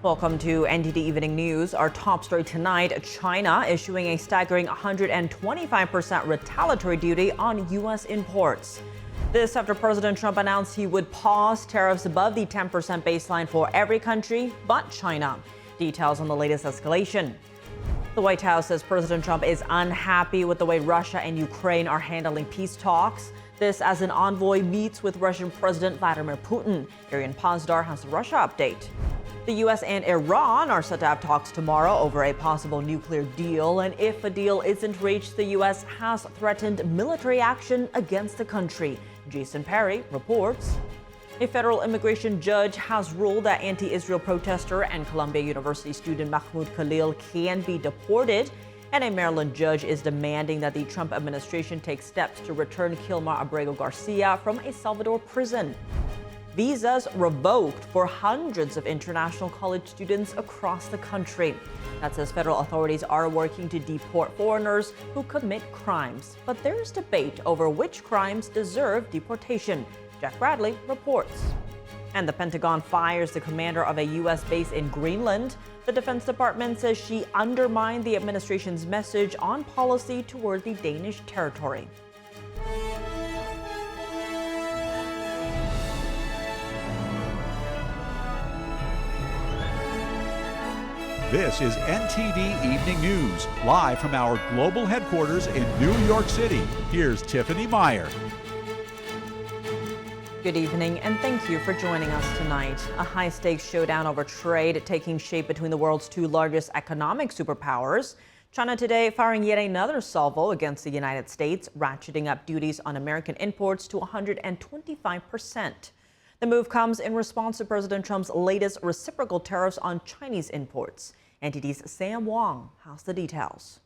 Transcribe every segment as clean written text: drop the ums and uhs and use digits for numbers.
Welcome to NTD Evening News. Our top story tonight, China issuing a staggering 125% retaliatory duty on U.S. imports. This after President Trump announced he would pause tariffs above the 10% baseline for every country but China. Details on the latest escalation. The White House says President Trump is unhappy with the way Russia and Ukraine are handling peace talks. This as an envoy meets with Russian President Vladimir Putin. Arian Pazdar has the Russia update. The U.S. and Iran are set to have talks tomorrow over a possible nuclear deal, and if a deal isn't reached, the U.S. has threatened military action against the country. Jason Perry reports. A federal immigration judge has ruled that anti-Israel protester and Columbia University student Mahmoud Khalil can be deported, and a Maryland judge is demanding that the Trump administration take steps to return Kilmar Abrego Garcia from a Salvador prison. Visas revoked for hundreds of international college students across the country. That says federal authorities are working to deport foreigners who commit crimes. But there's debate over which crimes deserve deportation. Jack Bradley reports. And the Pentagon fires the commander of a U.S. base in Greenland. The Defense Department says she undermined the administration's message on policy toward the Danish territory. This is NTD Evening News, live from our global headquarters in New York City. Here's Tiffany Meyer. Good evening, and thank you for joining us tonight. A high-stakes showdown over trade taking shape between the world's two largest economic superpowers. China today firing yet another salvo against the United States, ratcheting up duties on American imports to 125%. The move comes in response to President Trump's latest reciprocal tariffs on Chinese imports. NTD's Sam Wong has the details.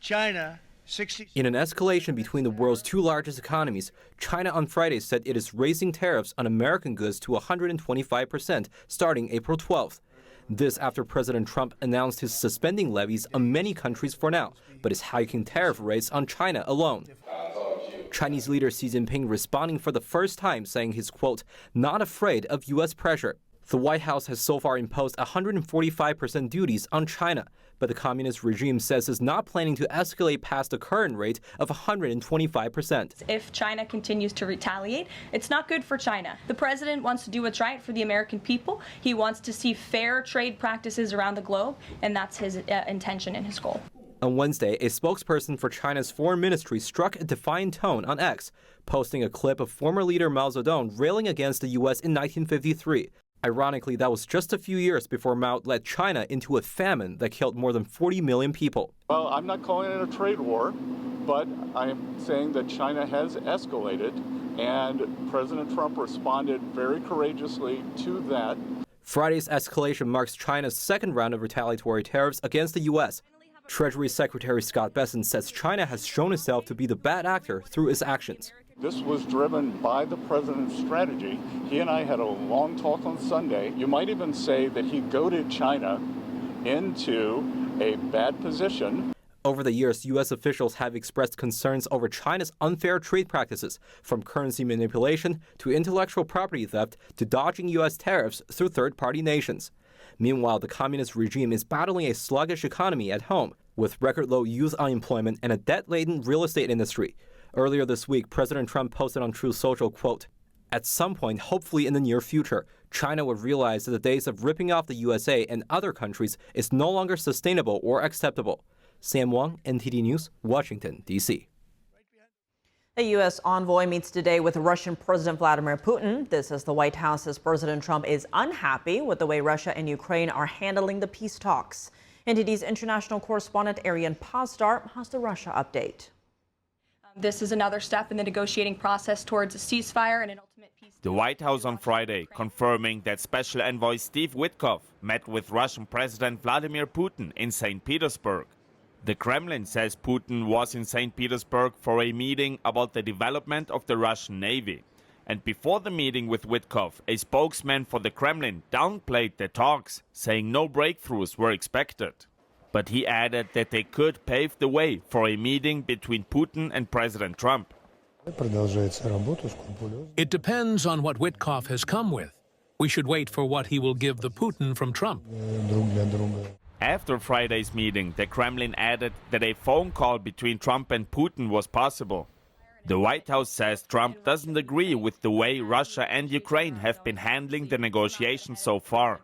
In an escalation between the world's two largest economies, China on Friday said it is raising tariffs on American goods to 125% starting April 12th. This after President Trump announced his suspending levies on many countries for now, but is hiking tariff rates on China alone. Chinese leader Xi Jinping responding for the first time, saying he's, quote, not afraid of U.S. pressure. The White House has so far imposed 145% duties on China, but the communist regime says it's not planning to escalate past the current rate of 125%. If China continues to retaliate, it's not good for China. The president wants to do what's right for the American people. He wants to see fair trade practices around the globe, and that's his intention and his goal. On Wednesday, a spokesperson for China's foreign ministry struck a defiant tone on X, posting a clip of former leader Mao Zedong railing against the U.S. in 1953. Ironically, that was just a few years before Mao led China into a famine that killed more than 40 million people. Well, I'm not calling it a trade war, but I'm saying that China has escalated, and President Trump responded very courageously to that. Friday's escalation marks China's second round of retaliatory tariffs against the U.S. Treasury Secretary Scott Bessent says China has shown itself to be the bad actor through its actions. This was driven by the president's strategy. He and I had a long talk on Sunday. You might even say that he goaded China into a bad position. Over the years, U.S. officials have expressed concerns over China's unfair trade practices, from currency manipulation to intellectual property theft to dodging U.S. tariffs through third-party nations. Meanwhile, the communist regime is battling a sluggish economy at home, with record-low youth unemployment and a debt-laden real estate industry. Earlier this week, President Trump posted on Truth Social, quote, at some point, hopefully in the near future, China would realize that the days of ripping off the USA and other countries is no longer sustainable or acceptable. Sam Wong, NTD News, Washington, D.C. A U.S. envoy meets today with Russian President Vladimir Putin. This as the White House says President Trump is unhappy with the way Russia and Ukraine are handling the peace talks. NTD's international correspondent Arian Pazdar has the Russia update. This is another step in the negotiating process towards a ceasefire and an ultimate peace. The White House on Friday confirming that Special Envoy Steve Witkoff met with Russian President Vladimir Putin in St. Petersburg. The Kremlin says Putin was in St. Petersburg for a meeting about the development of the Russian Navy. And before the meeting with Witkoff, a spokesman for the Kremlin downplayed the talks, saying no breakthroughs were expected. But he added that they could pave the way for a meeting between Putin and President Trump. It depends on what Witkoff has come with. We should wait for what he will give the Putin from Trump. After Friday's meeting, the Kremlin added that a phone call between Trump and Putin was possible. The White House says Trump doesn't agree with the way Russia and Ukraine have been handling the negotiations so far.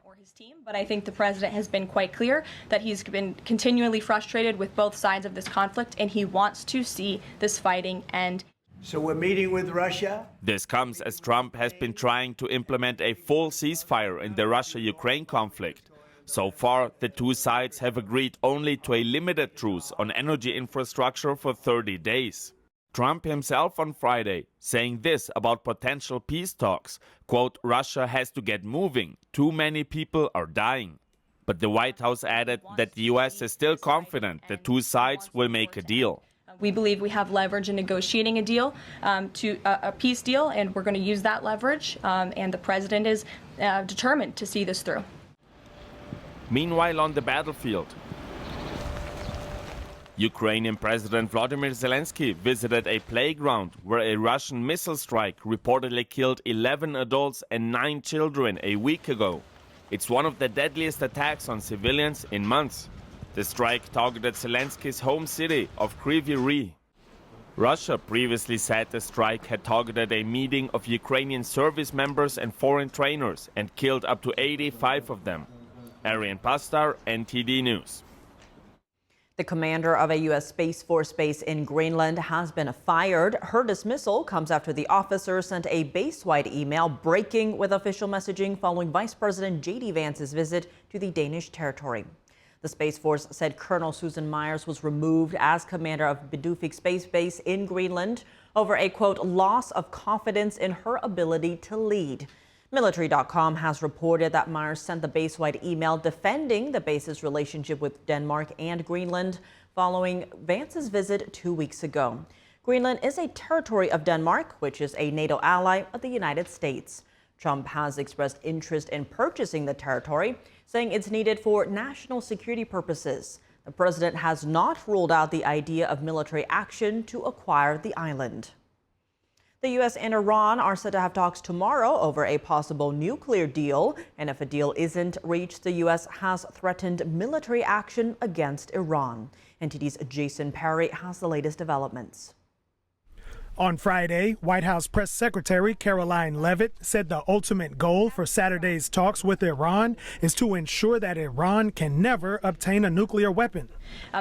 But I think the president has been quite clear that he's been continually frustrated with both sides of this conflict, and he wants to see this fighting end. So we're meeting with Russia? This comes as Trump has been trying to implement a full ceasefire in the Russia-Ukraine conflict. So far, the two sides have agreed only to a limited truce on energy infrastructure for 30 days. Trump himself on Friday saying this about potential peace talks, quote, Russia has to get moving. Too many people are dying. But the White House added that the U.S. is still confident the two sides will make a deal. We believe we have leverage in negotiating a deal, a peace deal, and we're going to use that leverage. And the president is determined to see this through. Meanwhile, on the battlefield, Ukrainian President Volodymyr Zelensky visited a playground where a Russian missile strike reportedly killed 11 adults and 9 children a week ago. It's one of the deadliest attacks on civilians in months. The strike targeted Zelensky's home city of Kryvyi Rih. Russia previously said the strike had targeted a meeting of Ukrainian service members and foreign trainers and killed up to 85 of them. Arian Pastar, NTD News. The commander of a U.S. Space Force base in Greenland has been fired. Her dismissal comes after the officer sent a base-wide email breaking with official messaging following Vice President J.D. Vance's visit to the Danish territory. The Space Force said Colonel Susan Myers was removed as commander of Bidufik Space Base in Greenland over a, quote, loss of confidence in her ability to lead. Military.com has reported that Myers sent the base-wide email defending the base's relationship with Denmark and Greenland following Vance's visit 2 weeks ago. Greenland is a territory of Denmark, which is a NATO ally of the United States. Trump has expressed interest in purchasing the territory, saying it's needed for national security purposes. The president has not ruled out the idea of military action to acquire the island. The U.S. and Iran are set to have talks tomorrow over a possible nuclear deal. And if a deal isn't reached, the U.S. has threatened military action against Iran. NTD's Jason Perry has the latest developments. On Friday, White House Press Secretary Caroline Leavitt said the ultimate goal for Saturday's talks with Iran is to ensure that Iran can never obtain a nuclear weapon.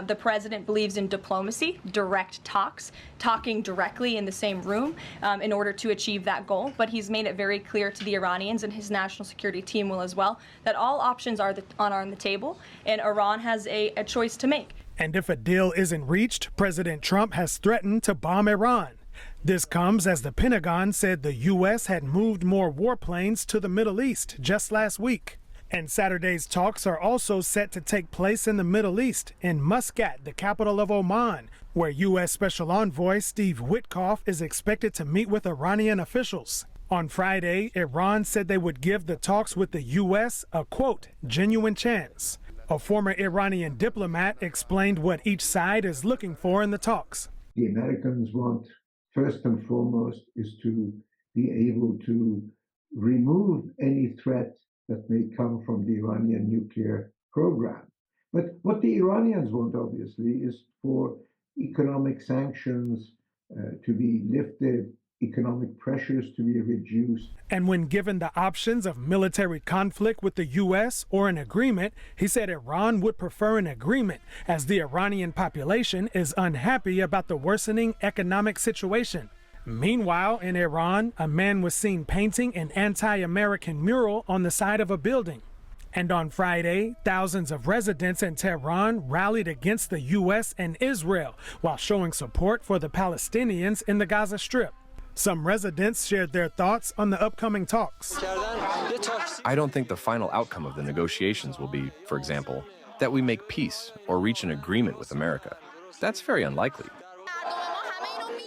The president believes in diplomacy, direct talks, talking directly in the same room in order to achieve that goal. But he's made it very clear to the Iranians, and his national security team will as well, that all options are on the table, and Iran has a choice to make. And if a deal isn't reached, President Trump has threatened to bomb Iran. This comes as the Pentagon said the U.S. had moved more warplanes to the Middle East just last week. And Saturday's talks are also set to take place in the Middle East, in Muscat, the capital of Oman, where U.S. Special Envoy Steve Witkoff is expected to meet with Iranian officials. On Friday, Iran said they would give the talks with the U.S. a, quote, genuine chance. A former Iranian diplomat explained what each side is looking for in the talks. The Americans want, first and foremost, is to be able to remove any threat that may come from the Iranian nuclear program. But what the Iranians want, obviously, is for economic sanctions to be lifted, economic pressures to be reduced. And when given the options of military conflict with the U.S. or an agreement, he said Iran would prefer an agreement, as the Iranian population is unhappy about the worsening economic situation. Meanwhile, in Iran, a man was seen painting an anti-American mural on the side of a building. And on Friday, thousands of residents in Tehran rallied against the U.S. and Israel while showing support for the Palestinians in the Gaza Strip. Some residents shared their thoughts on the upcoming talks. I don't think the final outcome of the negotiations will be, for example, that we make peace or reach an agreement with America. That's very unlikely.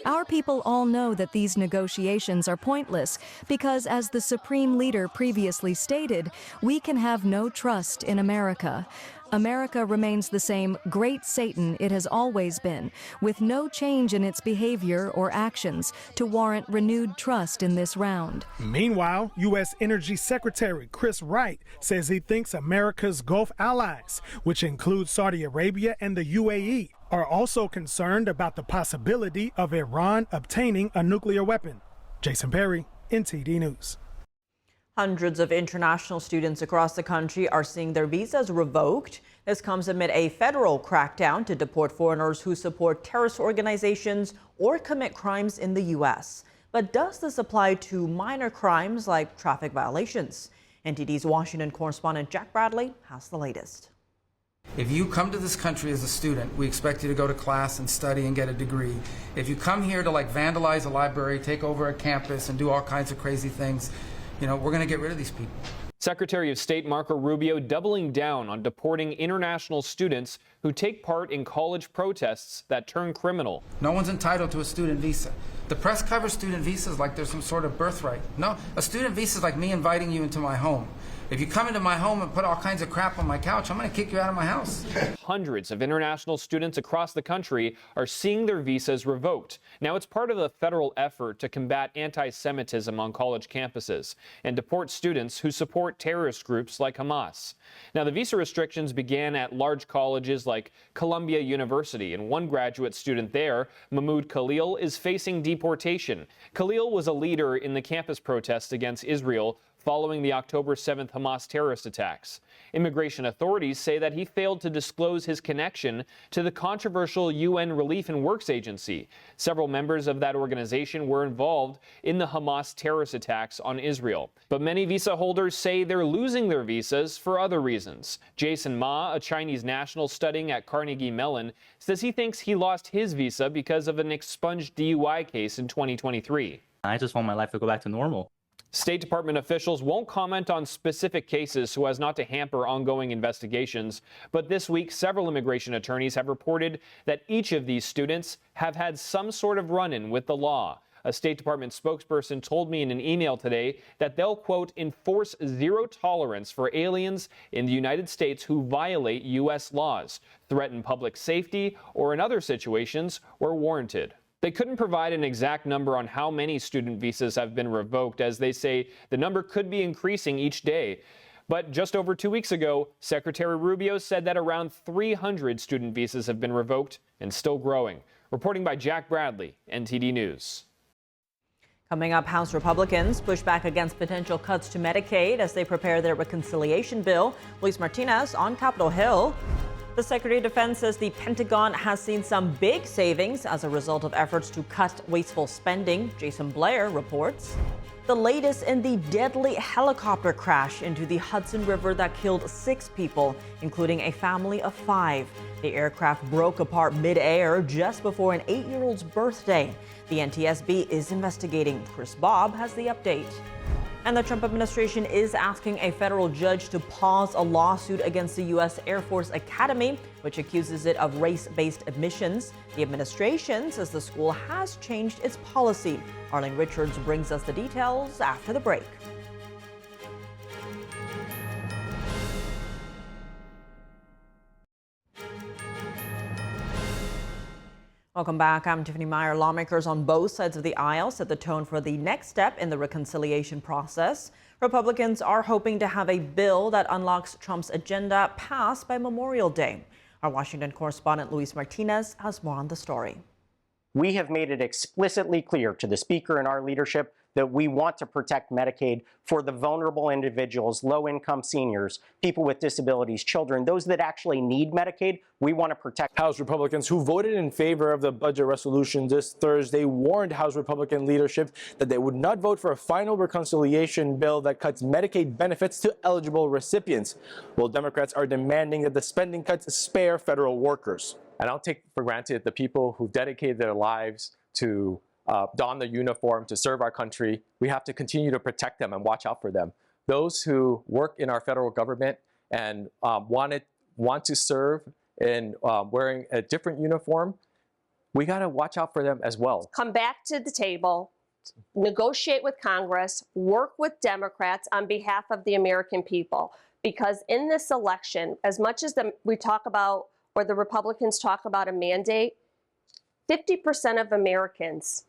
Our people all know that these negotiations are pointless because, as the Supreme Leader previously stated, we can have no trust in America. America remains the same great Satan it has always been, with no change in its behavior or actions to warrant renewed trust in this round. Meanwhile, U.S. Energy Secretary Chris Wright says he thinks America's Gulf allies, which include Saudi Arabia and the UAE, are also concerned about the possibility of Iran obtaining a nuclear weapon. Jason Perry, NTD News. Hundreds of international students across the country are seeing their visas revoked. This comes amid a federal crackdown to deport foreigners who support terrorist organizations or commit crimes in the U.S. But does this apply to minor crimes like traffic violations? NTD's Washington correspondent Jack Bradley has the latest. If you come to this country as a student, we expect you to go to class and study and get a degree. If you come here to vandalize a library, take over a campus, and do all kinds of crazy things, we're going to get rid of these people. Secretary of State Marco Rubio doubling down on deporting international students who take part in college protests that turn criminal. No one's entitled to a student visa. The press covers student visas like there's some sort of birthright. No, a student visa is like me inviting you into my home. If you come into my home and put all kinds of crap on my couch, I'm going to kick you out of my house. Hundreds of international students across the country are seeing their visas revoked. Now, it's part of the federal effort to combat anti-Semitism on college campuses and deport students who support terrorist groups like Hamas. Now, the visa restrictions began at large colleges like Columbia University, and one graduate student there, Mahmoud Khalil, is facing deportation. Khalil was a leader in the campus protests against Israel following the October 7th Hamas terrorist attacks. Immigration authorities say that he failed to disclose his connection to the controversial UN Relief and Works Agency. Several members of that organization were involved in the Hamas terrorist attacks on Israel. But many visa holders say they're losing their visas for other reasons. Jason Ma, a Chinese national studying at Carnegie Mellon, says he thinks he lost his visa because of an expunged DUI case in 2023. I just want my life to go back to normal. State Department officials won't comment on specific cases so as not to hamper ongoing investigations. But this week, several immigration attorneys have reported that each of these students have had some sort of run-in with the law. A State Department spokesperson told me in an email today that they'll, quote, enforce zero tolerance for aliens in the United States who violate U.S. laws, threaten public safety, or in other situations where warranted. They couldn't provide an exact number on how many student visas have been revoked, as they say the number could be increasing each day. But just over 2 weeks ago, Secretary Rubio said that around 300 student visas have been revoked and still growing. Reporting by Jack Bradley, NTD News. Coming up, House Republicans push back against potential cuts to Medicaid as they prepare their reconciliation bill. Luis Martinez on Capitol Hill. The Secretary of Defense says the Pentagon has seen some big savings as a result of efforts to cut wasteful spending. Jason Blair reports. The latest in the deadly helicopter crash into the Hudson River that killed 6 people, including a family of 5. The aircraft broke apart mid-air just before an 8-year-old's birthday. The NTSB is investigating. Chris Bobb has the update. And the Trump administration is asking a federal judge to pause a lawsuit against the U.S. Air Force Academy, which accuses it of race-based admissions. The administration says the school has changed its policy. Arlene Richards brings us the details after the break. Welcome back. I'm Tiffany Meyer. Lawmakers on both sides of the aisle set the tone for the next step in the reconciliation process. Republicans are hoping to have a bill that unlocks Trump's agenda passed by Memorial Day. Our Washington correspondent Luis Martinez has more on the story. We have made it explicitly clear to the Speaker and our leadership that we want to protect Medicaid for the vulnerable individuals, low-income seniors, people with disabilities, children, those that actually need Medicaid. We want to protect. House Republicans who voted in favor of the budget resolution this Thursday warned House Republican leadership that they would not vote for a final reconciliation bill that cuts Medicaid benefits to eligible recipients, while Democrats are demanding that the spending cuts spare federal workers. And I'll take for granted the people who dedicated their lives to don the uniform to serve our country. We have to continue to protect them and watch out for them. Those who work in our federal government and want to serve in wearing a different uniform, we got to watch out for them as well. Come back to the table, negotiate with Congress, work with Democrats on behalf of the American people. Because in this election, as much as we talk about, or the Republicans talk about a mandate, 50% of Americans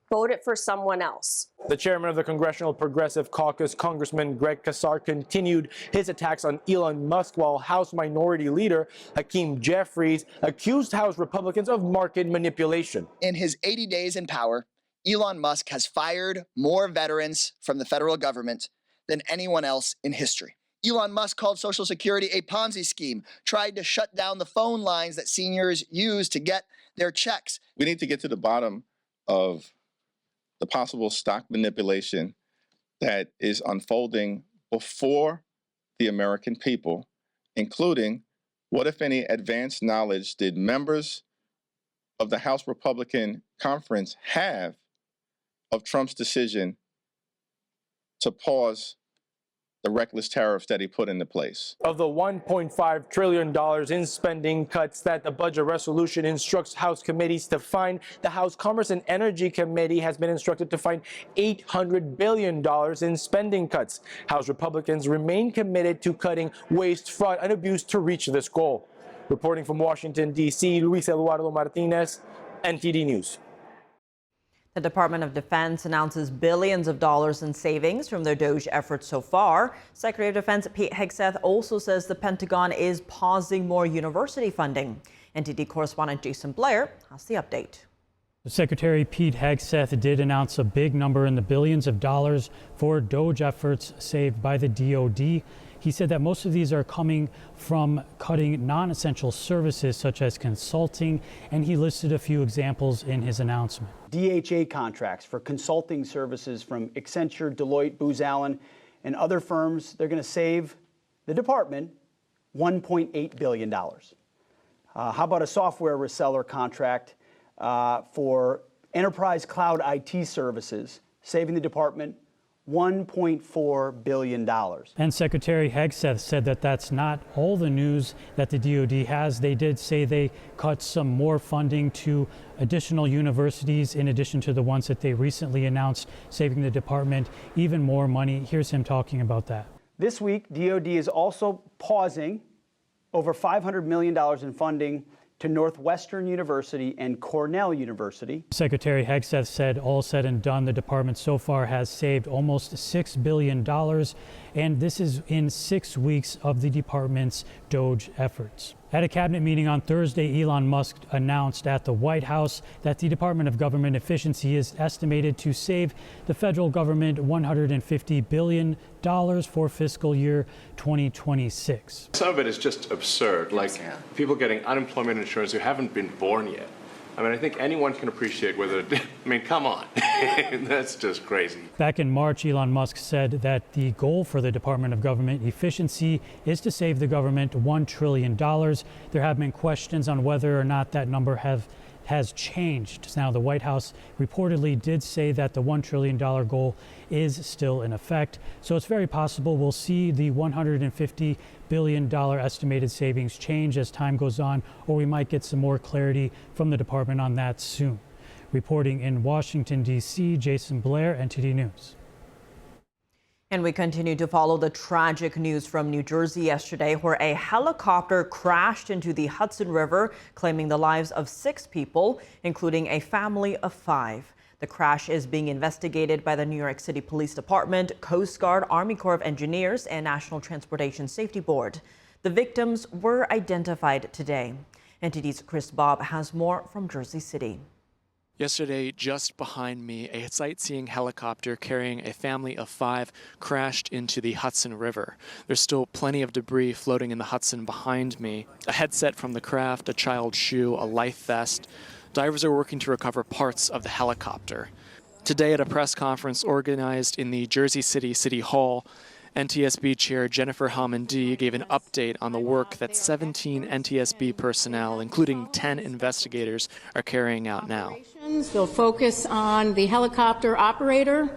voted for someone else. The chairman of the Congressional Progressive Caucus, Congressman Greg Casar, continued his attacks on Elon Musk, while House Minority Leader Hakeem Jeffries accused House Republicans of market manipulation. In his 80 days in power, Elon Musk has fired more veterans from the federal government than anyone else in history. Elon Musk called Social Security a Ponzi scheme, tried to shut down the phone lines that seniors use to get their checks. We need to get to the bottom of the possible stock manipulation that is unfolding before the American people, including what, if any, advanced knowledge did members of the House Republican Conference have of Trump's decision to pause the reckless tariffs that he put into place. Of the $1.5 trillion in spending cuts that the budget resolution instructs House committees to find, the House Commerce and Energy Committee has been instructed to find $800 billion in spending cuts. House Republicans remain committed to cutting waste, fraud, and abuse to reach this goal. Reporting from Washington, D.C., Luis Eduardo Martinez, NTD News. The Department of Defense announces billions of dollars in savings from their DOGE efforts so far. Secretary of Defense Pete Hegseth also says the Pentagon is pausing more university funding. NTD correspondent Jason Blair has the update. Secretary Pete Hegseth did announce a big number in the billions of dollars for DOGE efforts saved by the DOD. He said that most of these are coming from cutting non-essential services such as consulting, and he listed a few examples in his announcement. DHA contracts for consulting services from Accenture, Deloitte, Booz Allen, and other firms. They're going to save the department $1.8 billion. How about a software reseller contract for enterprise cloud IT services, saving the department $1.4 billion. And Secretary Hegseth said that that's not all the news that the DOD has. They did say they cut some more funding to additional universities in addition to the ones that they recently announced, saving the department even more money. Here's him talking about that. This week, DOD is also pausing over $500 million in funding to Northwestern University and Cornell University. Secretary Hegseth said, all said and done, the department so far has saved almost $6 billion, and this is in 6 weeks of the department's DOGE efforts. At a cabinet meeting on Thursday, Elon Musk announced at the White House that the Department of Government Efficiency is estimated to save the federal government $150 billion for fiscal year 2026. Some of it is just absurd, like people getting unemployment insurance who haven't been born yet. I mean, I think anyone can appreciate whether, I mean, come on, that's just crazy. Back in March, Elon Musk said that the goal for the Department of Government Efficiency is to save the government $1 trillion. There have been questions on whether or not that number has changed. Now, the White House reportedly did say that the $1 trillion goal is still in effect. So it's very possible we'll see the $150 billion estimated savings change as time goes on, or we might get some more clarity from the department on that soon. Reporting in Washington, D.C., Jason Blair, NTD News. And we continue to follow the tragic news from New Jersey yesterday, where a helicopter crashed into the Hudson River, claiming the lives of 6 people, including a family of 5. The crash is being investigated by the New York City Police Department, Coast Guard, Army Corps of Engineers, and National Transportation Safety Board. The victims were identified today. NTD's Chris Bob has more from Jersey City. Yesterday, just behind me, a sightseeing helicopter carrying a family of 5 crashed into the Hudson River. There's still plenty of debris floating in the Hudson behind me. A headset from the craft, a child's shoe, a life vest. Divers are working to recover parts of the helicopter. Today at a press conference organized in the Jersey City City Hall, NTSB Chair Jennifer Hammond gave an update on the work that 17 NTSB personnel, including 10 investigators, are carrying out now. They'll focus on the helicopter operator.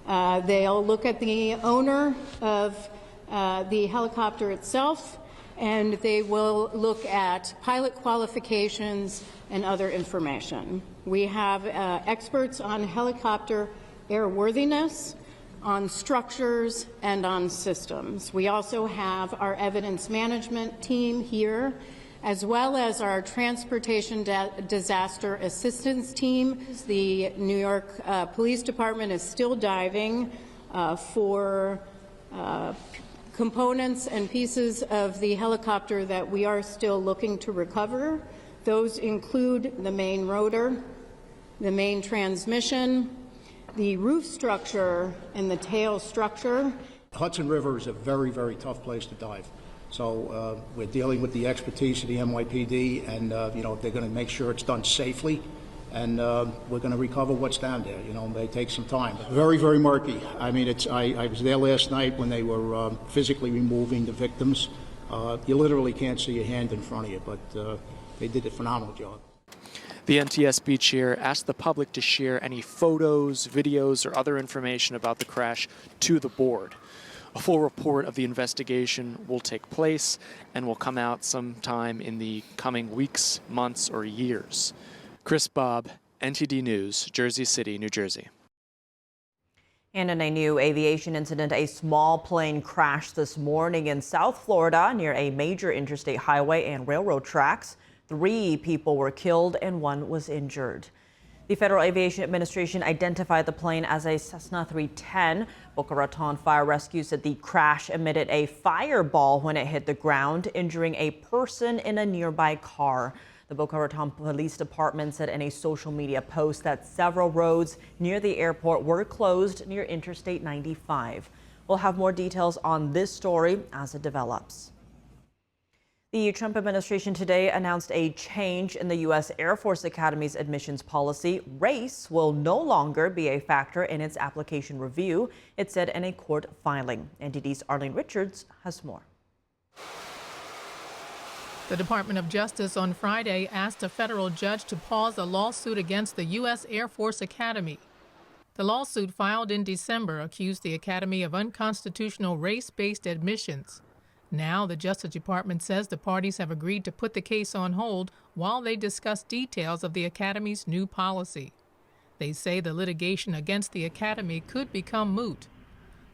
They'll look at the owner of the helicopter itself, and they will look at pilot qualifications and other information. We have experts on helicopter airworthiness, on structures, and on systems. We also have our evidence management team here, as well as our transportation disaster assistance team. The New York Police Department is still diving for components and pieces of the helicopter that we are still looking to recover. Those include the main rotor, the main transmission, the roof structure, and the tail structure. Hudson River is a very, very tough place to dive. So we're dealing with the expertise of the NYPD, and they're going to make sure it's done safely, and we're going to recover what's down there. It may take some time. Very, very murky. I mean, I was there last night when they were physically removing the victims. You literally can't see your hand in front of you, but they did a phenomenal job. The NTSB chair asked the public to share any photos, videos, or other information about the crash to the board. A full report of the investigation will take place and will come out sometime in the coming weeks, months, or years. Chris Bobb, NTD News, Jersey City, New Jersey. And in a new aviation incident, a small plane crashed this morning in South Florida near a major interstate highway and railroad tracks. 3 people were killed and 1 was injured. The Federal Aviation Administration identified the plane as a Cessna 310. Boca Raton Fire Rescue said the crash emitted a fireball when it hit the ground, injuring a person in a nearby car. The Boca Raton Police Department said in a social media post that several roads near the airport were closed near Interstate 95. We'll have more details on this story as it develops. The Trump administration today announced a change in the U.S. Air Force Academy's admissions policy. Race will no longer be a factor in its application review, it said in a court filing. NTD's Arlene Richards has more. The Department of Justice on Friday asked a federal judge to pause a lawsuit against the U.S. Air Force Academy. The lawsuit filed in December accused the Academy of unconstitutional race-based admissions. Now, the Justice Department says the parties have agreed to put the case on hold while they discuss details of the Academy's new policy. They say the litigation against the Academy could become moot.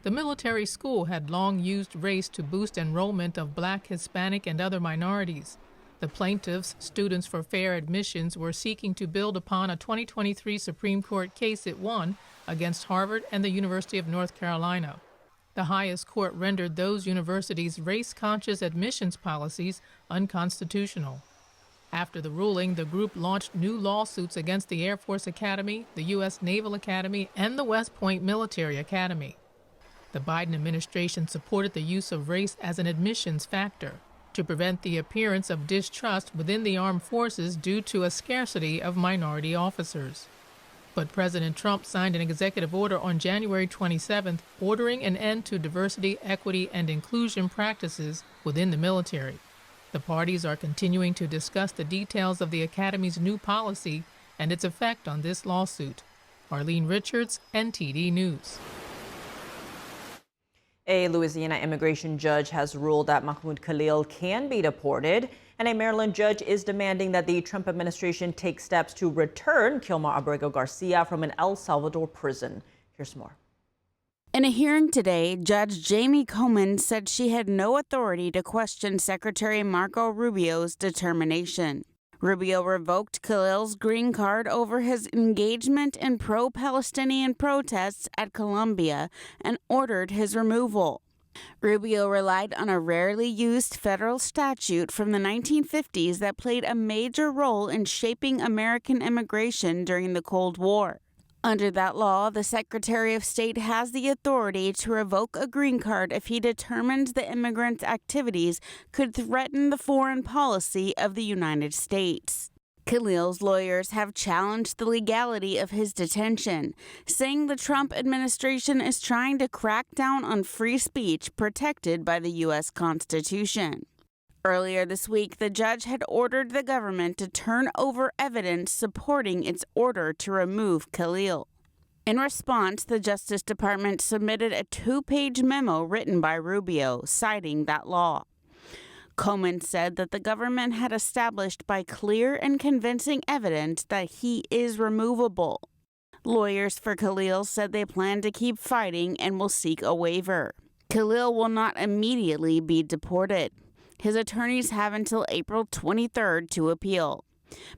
The military school had long used race to boost enrollment of Black, Hispanic, and other minorities. The plaintiffs, Students for Fair Admissions, were seeking to build upon a 2023 Supreme Court case it won against Harvard and the University of North Carolina. The highest court rendered those universities' race-conscious admissions policies unconstitutional. After the ruling, the group launched new lawsuits against the Air Force Academy, the U.S. Naval Academy, and the West Point Military Academy. The Biden administration supported the use of race as an admissions factor to prevent the appearance of distrust within the armed forces due to a scarcity of minority officers. But President Trump signed an executive order on January 27th ordering an end to diversity, equity, and inclusion practices within the military. The parties are continuing to discuss the details of the Academy's new policy and its effect on this lawsuit. Arlene Richards, NTD News. A Louisiana immigration judge has ruled that Mahmoud Khalil can be deported, and a Maryland judge is demanding that the Trump administration take steps to return Kilmar Abrego Garcia from an El Salvador prison. Here's more. In a hearing today, Judge Jamie Coleman said she had no authority to question Secretary Marco Rubio's determination. Rubio revoked Khalil's green card over his engagement in pro-Palestinian protests at Columbia and ordered his removal. Rubio relied on a rarely used federal statute from the 1950s that played a major role in shaping American immigration during the Cold War. Under that law, the Secretary of State has the authority to revoke a green card if he determines the immigrant's activities could threaten the foreign policy of the United States. Khalil's lawyers have challenged the legality of his detention, saying the Trump administration is trying to crack down on free speech protected by the U.S. Constitution. Earlier this week, the judge had ordered the government to turn over evidence supporting its order to remove Khalil. In response, the Justice Department submitted a 2-page memo written by Rubio citing that law. Komen said that the government had established by clear and convincing evidence that he is removable. Lawyers for Khalil said they plan to keep fighting and will seek a waiver. Khalil will not immediately be deported. His attorneys have until April 23rd to appeal.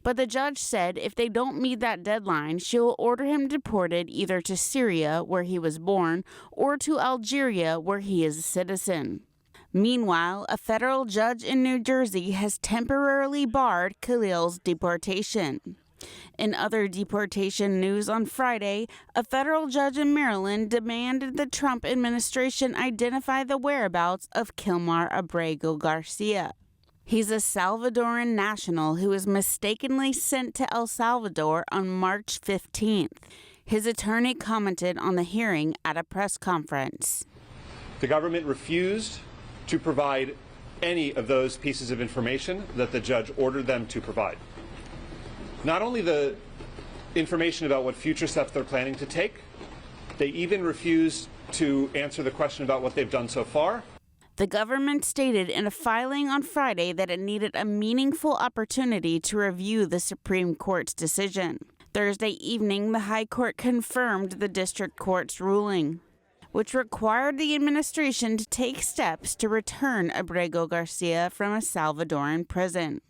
But the judge said if they don't meet that deadline, she will order him deported either to Syria, where he was born, or to Algeria, where he is a citizen. Meanwhile, a federal judge in New Jersey has temporarily barred Khalil's deportation. In other deportation news on Friday, a federal judge in Maryland demanded the Trump administration identify the whereabouts of Kilmar Abrego Garcia. He's a Salvadoran national who was mistakenly sent to El Salvador on March 15th. His attorney commented on the hearing at a press conference. The government refused to provide any of those pieces of information that the judge ordered them to provide. Not only the information about what future steps they're planning to take, they even refused to answer the question about what they've done so far. The government stated in a filing on Friday that it needed a meaningful opportunity to review the Supreme Court's decision. Thursday evening, the High Court confirmed the district court's ruling, which required the administration to take steps to return Abrego Garcia from a Salvadoran prison.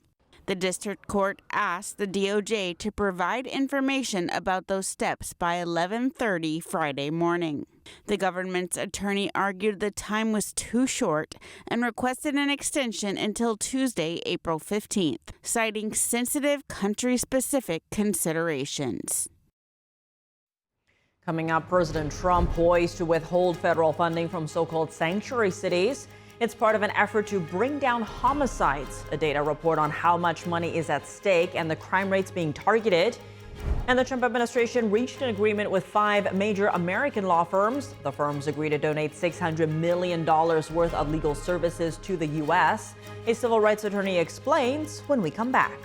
The district court asked the DOJ to provide information about those steps by 11:30 Friday morning. The government's attorney argued the time was too short and requested an extension until Tuesday, April 15th, citing sensitive country-specific considerations. Coming up, President Trump poised to withhold federal funding from so-called sanctuary cities. It's part of an effort to bring down homicides. A data report on how much money is at stake and the crime rates being targeted. And the Trump administration reached an agreement with 5 major American law firms. The firms agreed to donate $600 million worth of legal services to the U.S. A civil rights attorney explains when we come back.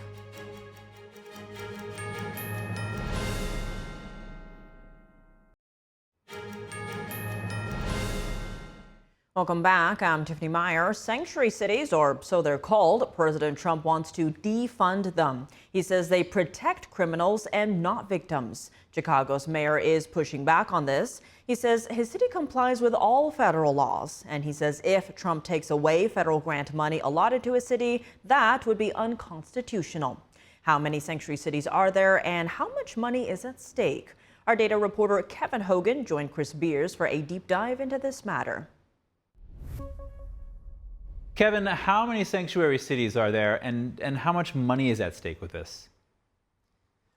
Welcome back. I'm Tiffany Meyer. Sanctuary cities, or so they're called, President Trump wants to defund them. He says they protect criminals and not victims. Chicago's mayor is pushing back on this. He says his city complies with all federal laws. And he says if Trump takes away federal grant money allotted to his city, that would be unconstitutional. How many sanctuary cities are there and how much money is at stake? Our data reporter Kevin Hogan joined Chris Beers for a deep dive into this matter. Kevin, how many sanctuary cities are there and how much money is at stake with this?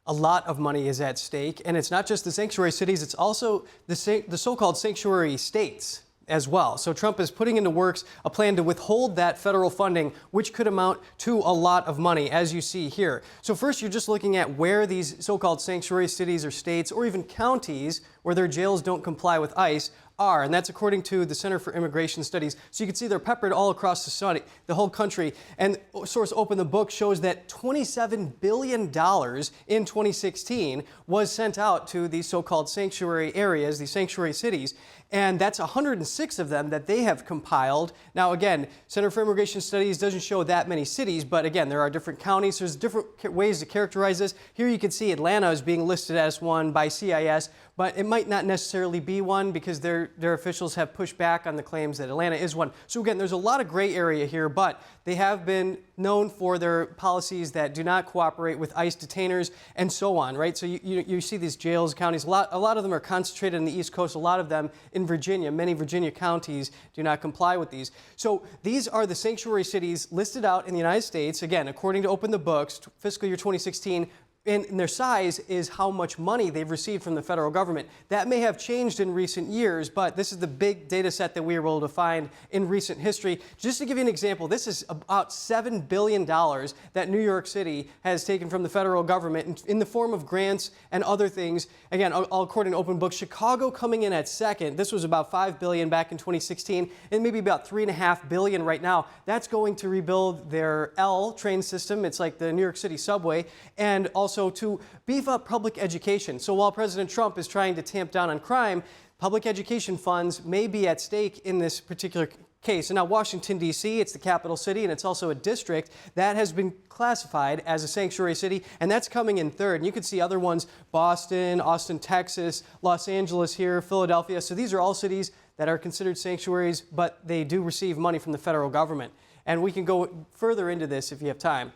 A lot of money is at stake, and it's not just the sanctuary cities, it's also the so-called sanctuary states as well. So Trump is putting into works a plan to withhold that federal funding, which could amount to a lot of money, as you see here. So first, you're just looking at where these so-called sanctuary cities or states or even counties where their jails don't comply with ICE are, and that's according to the Center for Immigration Studies. So you can see they're peppered all across the whole country. And source Open the Book shows that $27 billion in 2016 was sent out to these so-called sanctuary areas, these sanctuary cities. And that's 106 of them that they have compiled. Now, again, Center for Immigration Studies doesn't show that many cities, but again, there are different counties. There's different ways to characterize this. Here you can see Atlanta is being listed as one by CIS, but it might not necessarily be one because their officials have pushed back on the claims that Atlanta is one. So again, there's a lot of gray area here, but they have been known for their policies that do not cooperate with ICE detainers and so on, right? So you see these jails, counties, a lot of them are concentrated on the East Coast, a lot of them in Virginia. Many Virginia counties do not comply with these. So these are the sanctuary cities listed out in the United States, again, according to Open the Books, fiscal year 2016, and their size is how much money they've received from the federal government. That may have changed in recent years, but this is the big data set that we were able to find in recent history. Just to give you an example, this is about $7 billion that New York City has taken from the federal government in the form of grants and other things. Again, all according to Open Book. Chicago coming in at second. This was about $5 billion back in 2016, and maybe about $3.5 billion right now. That's going to rebuild their L train system. It's like the New York City subway, and also to beef up public education. So while President Trump is trying to tamp down on crime, public education funds may be at stake in this particular case. And now Washington, D.C., it's the capital city, and it's also a district that has been classified as a sanctuary city, and that's coming in third. And you can see other ones, Boston, Austin, Texas, Los Angeles here, Philadelphia. So these are all cities that are considered sanctuaries, but they do receive money from the federal government. And we can go further into this if you have time.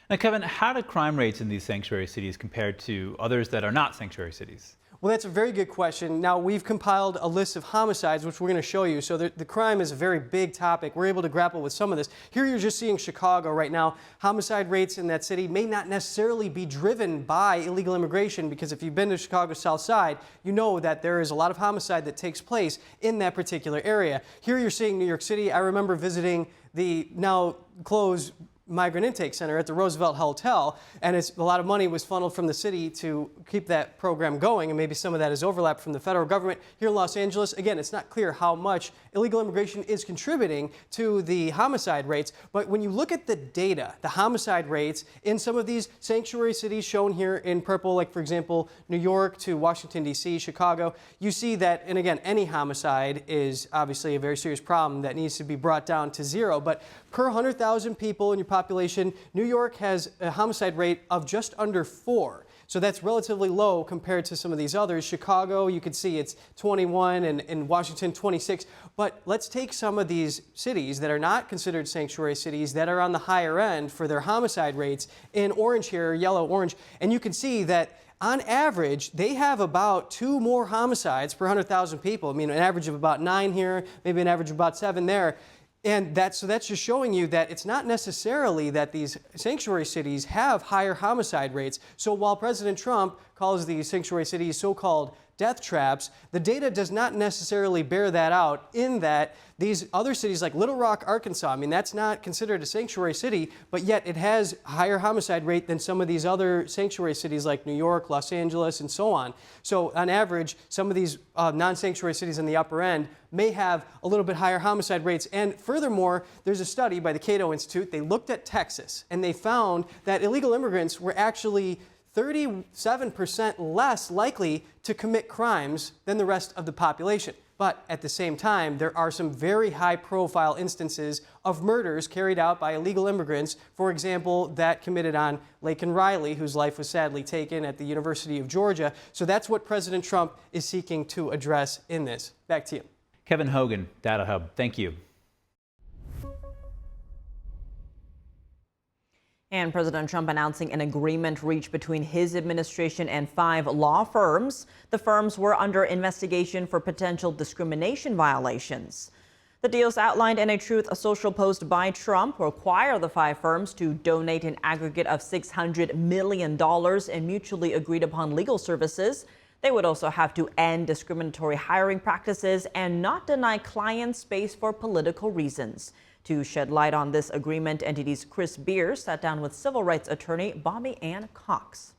Now, Kevin, how do crime rates in these sanctuary cities compare to others that are not sanctuary cities? Well, that's a very good question. Now, we've compiled a list of homicides, which we're going to show you. So the crime is a very big topic. We're able to grapple with some of this. Here you're just seeing Chicago right now. Homicide rates in that city may not necessarily be driven by illegal immigration, because if you've been to Chicago's South Side, you know that there is a lot of homicide that takes place in that particular area. Here you're seeing New York City. I remember visiting the now closed migrant intake center at the Roosevelt Hotel, and a lot of money was funneled from the city to keep that program going, and maybe some of that is overlap from the federal government. Here in Los Angeles, again, it's not clear how much illegal immigration is contributing to the homicide rates, but when you look at the data, the homicide rates in some of these sanctuary cities shown here in purple, like for example, New York to Washington, D.C., Chicago, you see that, and again, any homicide is obviously a very serious problem that needs to be brought down to zero, but per 100,000 people in your population, New York has a homicide rate of just under 4. So that's relatively low compared to some of these others. Chicago, you can see it's 21, and Washington, 26. But let's take some of these cities that are not considered sanctuary cities that are on the higher end for their homicide rates in orange here, yellow, orange. And you can see that on average, they have about 2 more homicides per 100,000 people. I mean, an average of about 9 here, maybe an average of about 7 there. And that's just showing you that it's not necessarily that these sanctuary cities have higher homicide rates. So while President Trump calls these sanctuary cities so-called death traps, the data does not necessarily bear that out, in that these other cities like Little Rock, Arkansas, I mean, that's not considered a sanctuary city, but yet it has a higher homicide rate than some of these other sanctuary cities like New York, Los Angeles, and so on. So on average, some of these non-sanctuary cities in the upper end may have a little bit higher homicide rates. And furthermore, there's a study by the Cato Institute. They looked at Texas, and they found that illegal immigrants were actually 37% less likely to commit crimes than the rest of the population. But at the same time, there are some very high-profile instances of murders carried out by illegal immigrants, for example, that committed on Laken Riley, whose life was sadly taken at the University of Georgia. So that's what President Trump is seeking to address in this. Back to you. Kevin Hogan, Data Hub, thank you. And President Trump announcing an agreement reached between his administration and 5 law firms. The firms were under investigation for potential discrimination violations. The deals outlined in a Truth Social post by Trump require the 5 firms to donate an aggregate of $600 million in mutually agreed upon legal services. They would also have to end discriminatory hiring practices and not deny clients space for political reasons. To shed light on this agreement, NTD's Chris Beers sat down with civil rights attorney Bobby Ann Cox.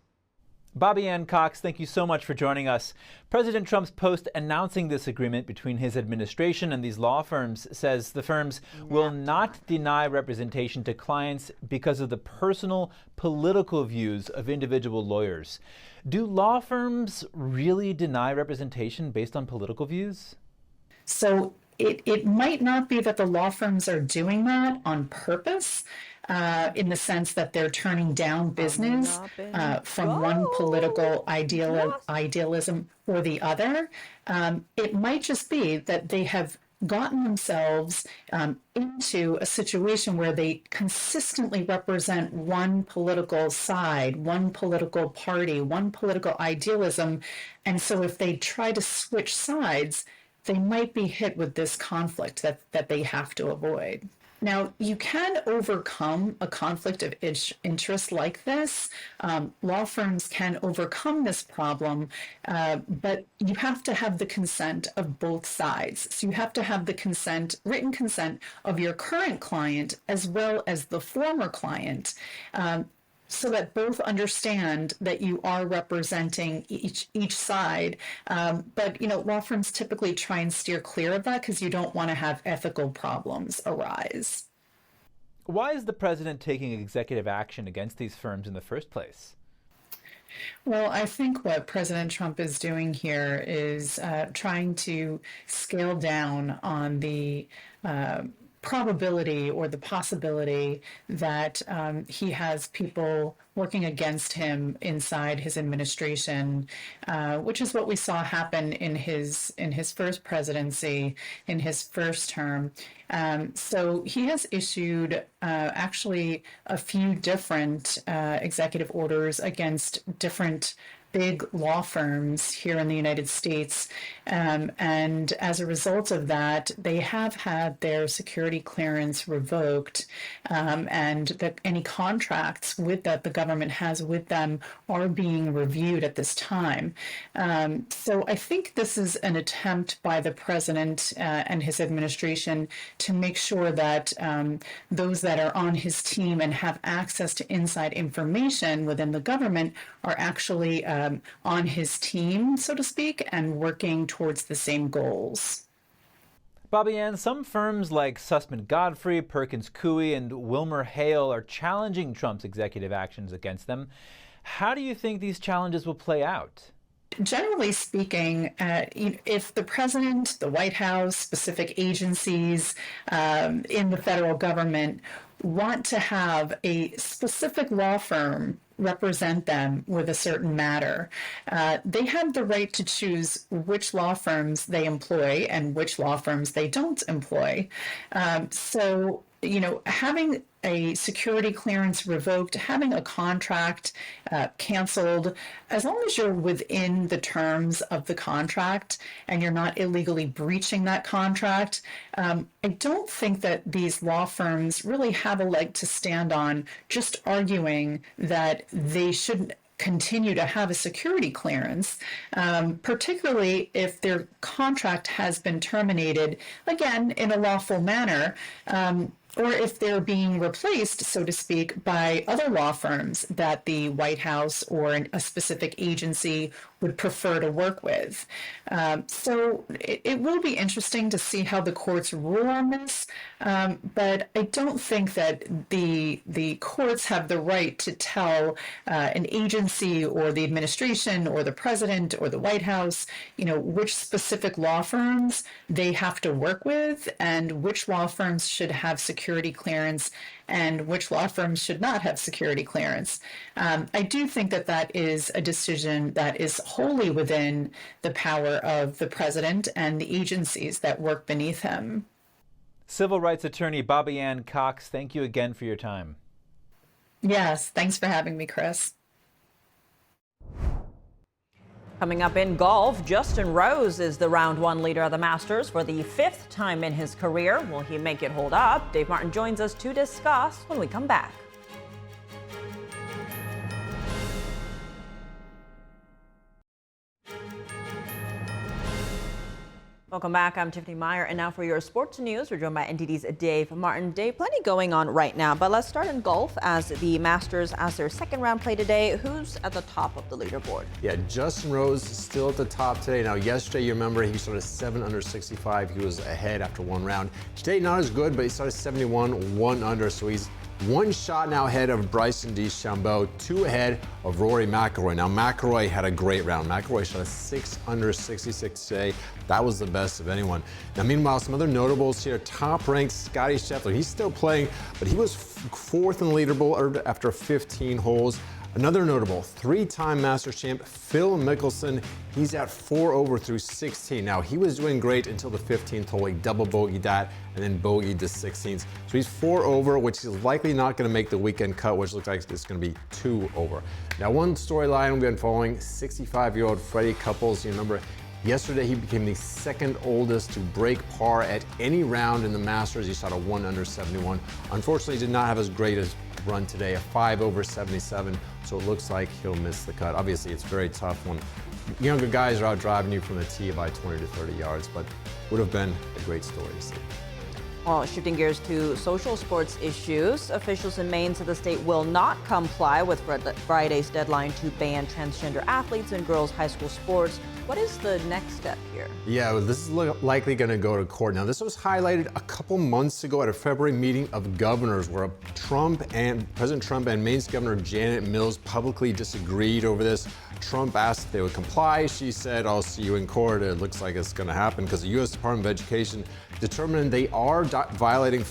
Bobby Ann Cox, thank you so much for joining us. President Trump's post announcing this agreement between his administration and these law firms says the firms will not deny representation to clients because of the personal political views of individual lawyers. Do law firms really deny representation based on political views? So it might not be that the law firms are doing that on purpose, in the sense that they're turning down business from one political idealism or the other. It might just be that they have gotten themselves into a situation where they consistently represent one political side, one political party, one political idealism. And so if they try to switch sides, they might be hit with this conflict that they have to avoid. Now, you can overcome a conflict of interest like this. Law firms can overcome this problem, but you have to have the consent of both sides. So you have to have the consent, written consent of your current client as well as the former client, so that both understand that you are representing each side. But law firms typically try and steer clear of that because you don't want to have ethical problems arise. Why is the president taking executive action against these firms in the first place? Well, I think what President Trump is doing here is trying to scale down on the probability or the possibility that he has people working against him inside his administration, which is what we saw happen in his first presidency, in his first term. So he has issued actually a few different executive orders against different big law firms here in the United States. And as a result of that, they have had their security clearance revoked, and that any contracts that the government has with them are being reviewed at this time. So I think this is an attempt by the president and his administration to make sure that those that are on his team and have access to inside information within the government are actually on his team, so to speak, and working towards the same goals. Bobby Ann, some firms like Sussman Godfrey, Perkins Coie, and Wilmer Hale are challenging Trump's executive actions against them. How do you think these challenges will play out? Generally speaking, if the president, the White House, specific agencies in the federal government want to have a specific law firm represent them with a certain matter, they have the right to choose which law firms they employ and which law firms they don't employ. So, having a security clearance revoked, having a contract canceled, as long as you're within the terms of the contract and you're not illegally breaching that contract, I don't think that these law firms really have a leg to stand on just arguing that they shouldn't continue to have a security clearance, particularly if their contract has been terminated, again, in a lawful manner, or if they're being replaced, so to speak, by other law firms that the White House or a specific agency would prefer to work with. So it will be interesting to see how the courts rule on this, but I don't think that the courts have the right to tell an agency or the administration or the president or the White House, which specific law firms they have to work with and which law firms should have security clearance and which law firms should not have security clearance. I do think that that is a decision that is wholly within the power of the president and the agencies that work beneath him. Civil rights attorney Bobby Ann Cox, thank you again for your time. Yes, thanks for having me, Chris. Coming up in golf, Justin Rose is the round one leader of the Masters for the 5th time in his career. Will he make it hold up? Dave Martin joins us to discuss when we come back. Welcome back. I'm Tiffany Meyer, and now for your sports news, we're joined by NTD's Dave Martin. Dave, plenty going on right now, but let's start in golf as the Masters as their second round play today. Who's at the top of the leaderboard? Yeah, Justin Rose is still at the top today. Now, yesterday, you remember, he started 7 under 65. He was ahead after one round. Today, not as good, but he started 71, 1 under, so he's one shot now ahead of Bryson DeChambeau, 2 ahead of Rory McIlroy. Now, McIlroy had a great round. McIlroy shot a 6 under 66 today. That was the best of anyone. Now, meanwhile, some other notables here. Top-ranked Scottie Scheffler. He's still playing, but he was 4th in the leaderboard after 15 holes. Another notable, 3-time Masters champ Phil Mickelson. He's at 4 over through 16. Now, he was doing great until the 15th hole. He double bogeyed that and then bogeyed the 16th. So he's 4 over, which is likely not going to make the weekend cut, which looks like it's going to be 2 over. Now, one storyline we've been following, 65-year-old Freddie Couples. You remember, yesterday he became the 2nd oldest to break par at any round in the Masters. He shot a 1 under 71. Unfortunately, he did not have as great a run today, a 5 over 77. So it looks like he'll miss the cut. Obviously, it's very tough when younger guys are out driving you from the tee by 20 to 30 yards, but would have been a great story to see. Well, shifting gears to social sports issues, officials in Maine said the state will not comply with Friday's deadline to ban transgender athletes in girls' high school sports. What is the next step here? Yeah, well, this is likely going to go to court. Now, this was highlighted a couple months ago at a February meeting of governors where President Trump and Maine's Governor Janet Mills publicly disagreed over this. Trump asked if they would comply. She said, I'll see you in court. It looks like it's going to happen because the U.S. Department of Education determined they are violating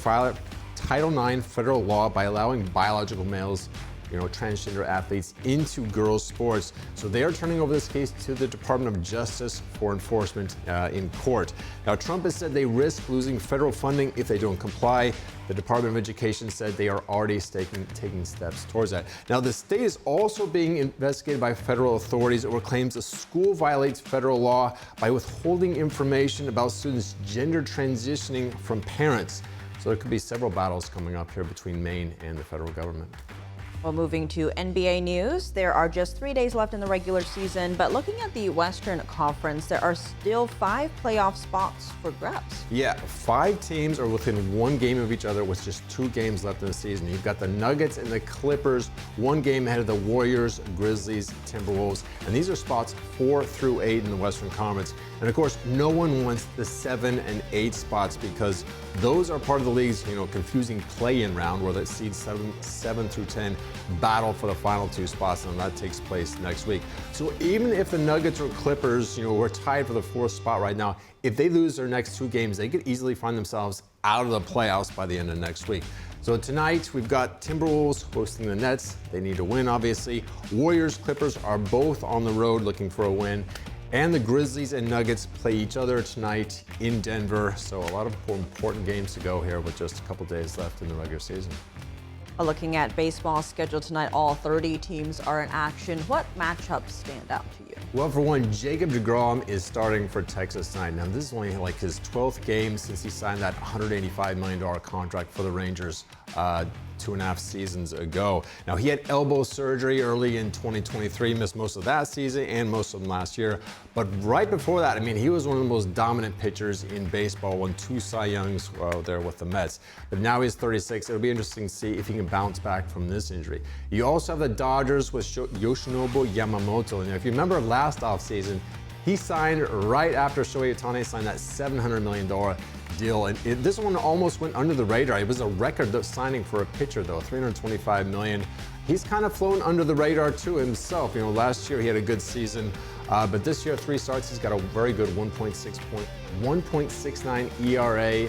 Title IX federal law by allowing biological males, transgender athletes into girls' sports. So they are turning over this case to the Department of Justice for enforcement in court. Now, Trump has said they risk losing federal funding if they don't comply. The Department of Education said they are already taking steps towards that. Now, the state is also being investigated by federal authorities over claims a school violates federal law by withholding information about students' gender transitioning from parents. So there could be several battles coming up here between Maine and the federal government. Well, moving to NBA news, there are just 3 days left in the regular season, but looking at the Western Conference, there are still 5 playoff spots for grabs. Yeah, 5 teams are within 1 game of each other with just 2 games left in the season. You've got the Nuggets and the Clippers, 1 game ahead of the Warriors, Grizzlies, Timberwolves, and these are spots 4 through 8 in the Western Conference. And of course, no one wants the 7 and 8 spots because those are part of the league's, confusing play-in round where the seeds 7 through 10 battle for the final 2 spots, and that takes place next week. So even if the Nuggets or Clippers, were tied for the 4th spot right now, if they lose their next 2 games, they could easily find themselves out of the playoffs by the end of next week. So tonight, we've got Timberwolves hosting the Nets. They need to win, obviously. Warriors, Clippers are both on the road looking for a win. And the Grizzlies and Nuggets play each other tonight in Denver. So a lot of important games to go here with just a couple days left in the regular season. Looking at baseball schedule tonight, all 30 teams are in action. What matchups stand out to you? Well, for one, Jacob Degrom is starting for Texas tonight. Now, this is only like his 12th game since he signed that $185 million contract for the Rangers 2.5 seasons ago. Now, he had elbow surgery early in 2023, missed most of that season and most of them last year. But right before that, he was one of the most dominant pitchers in baseball, won 2 Cy Youngs there with the Mets. But now he's 36. It'll be interesting to see if he can bounce back from this injury. You also have the Dodgers with Yoshinobu Yamamoto. And if you remember last offseason, he signed right after Shohei Ohtani signed that $700 million deal. And this one almost went under the radar. It was a record signing for a pitcher, though, $325 million. He's kind of flown under the radar, too, himself. Last year he had a good season, but this year, 3 starts, he's got a very good 1.69 ERA.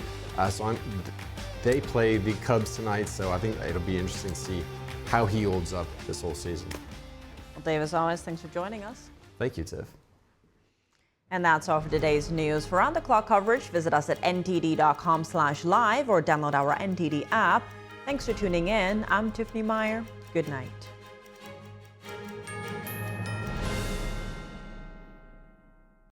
They play the Cubs tonight, so I think it'll be interesting to see how he holds up this whole season. Well, Dave, as always, thanks for joining us. Thank you, Tiff. And that's all for today's news. For round-the-clock coverage, visit us at ntd.com/live or download our NTD app. Thanks for tuning in. I'm Tiffany Meyer. Good night.